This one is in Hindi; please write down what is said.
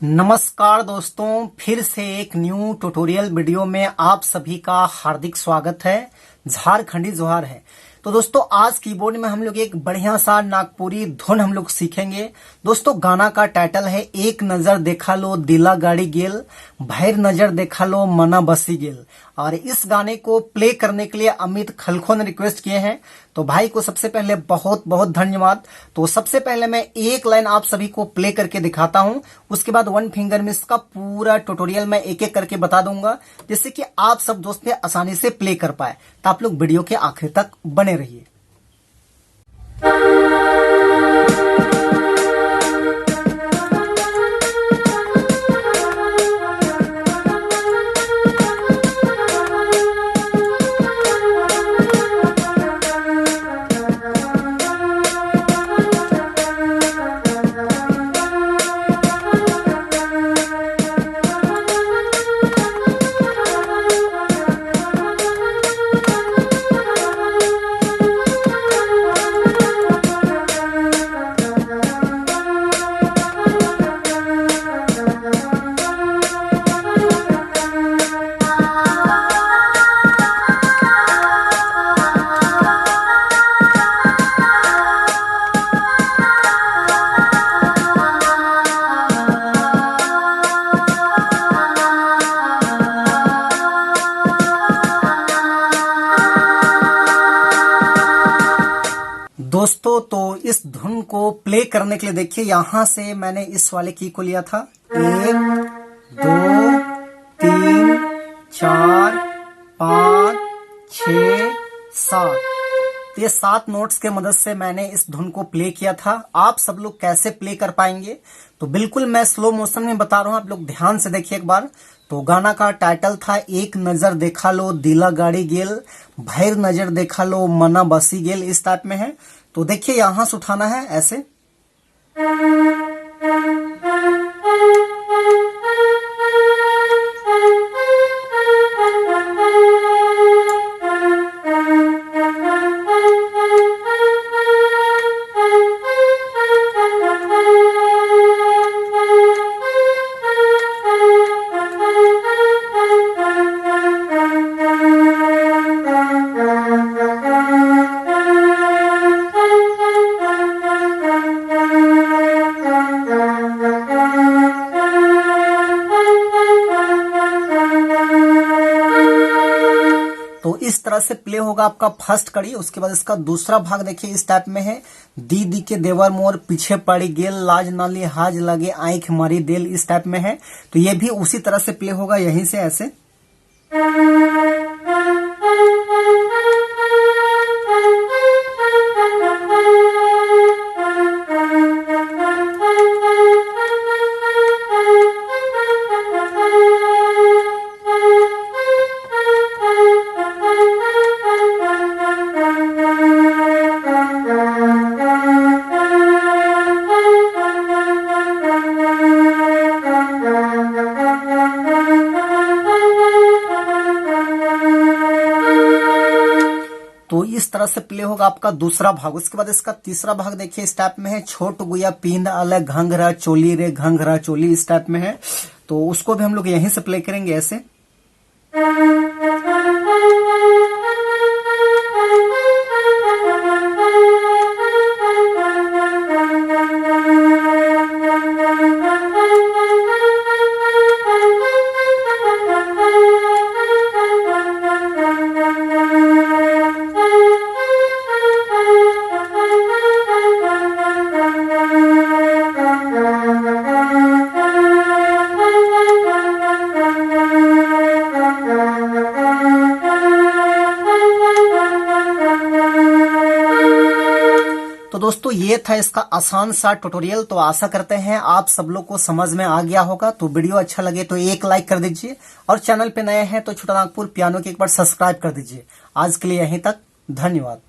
नमस्कार दोस्तों, फिर से एक न्यू ट्यूटोरियल वीडियो में आप सभी का हार्दिक स्वागत है। झारखंडी जोहार है। तो दोस्तों आज कीबोर्ड में हम लोग एक बढ़िया सा नागपुरी धुन हम लोग सीखेंगे। दोस्तों गाना का टाइटल है एक नजर देखा लो दिला गाड़ी गेल, भैर नजर देखा लो मना बसी गेल। और इस गाने को प्ले करने के लिए अमित खलखो ने रिक्वेस्ट किए हैं, तो भाई को सबसे पहले बहुत बहुत धन्यवाद। तो सबसे पहले मैं एक लाइन आप सभी को प्ले करके दिखाता हूं, उसके बाद वन फिंगर मिस का पूरा ट्यूटोरियल मैं एक एक करके बता दूंगा, जिससे कि आप सब दोस्त आसानी से प्ले कर पाए। तो आप लोग वीडियो के आखिर तक बने रहिए। दोस्तों तो इस धुन को प्ले करने के लिए देखिए, यहां से मैंने इस वाले की को लिया था 1 2 3 4 5 6 7। ये 7 नोट्स के मदद से मैंने इस धुन को प्ले किया था। आप सब लोग कैसे प्ले कर पाएंगे तो बिल्कुल मैं स्लो मोशन में बता रहा हूं, आप लोग ध्यान से देखिए एक बार। तो गाना का टाइटल था एक नजर देखा लो दिला गाड़ी गेल, भैर नजर देखा लो मना बसी गेल, इस टाइप में है। तो देखिए यहां से उठाना है ऐसे। तो इस तरह से प्ले होगा आपका फर्स्ट कड़ी। उसके बाद इसका दूसरा भाग देखिए इस टाइप में है। दीदी के देवर मोर पीछे पड़ी गेल, लाज नाली हाज लगे आंख मारी देल, इस टाइप में है। तो ये भी उसी तरह से प्ले होगा, यहीं से ऐसे। तो इस तरह से प्ले होगा आपका दूसरा भाग। उसके बाद इसका तीसरा भाग देखिए इस टाइप में है। छोट गुया पींद अलग घंघरा चोली रे घंघरा चोली, इस टाइप में है। तो उसको भी हम लोग यहीं से प्ले करेंगे ऐसे। तो दोस्तों ये था इसका आसान सा ट्यूटोरियल। तो आशा करते हैं आप सब लोग को समझ में आ गया होगा। तो वीडियो अच्छा लगे तो एक लाइक कर दीजिए, और चैनल पे नए हैं तो छोटा नागपुर पियानो के एक बार सब्सक्राइब कर दीजिए। आज के लिए यहीं तक, धन्यवाद।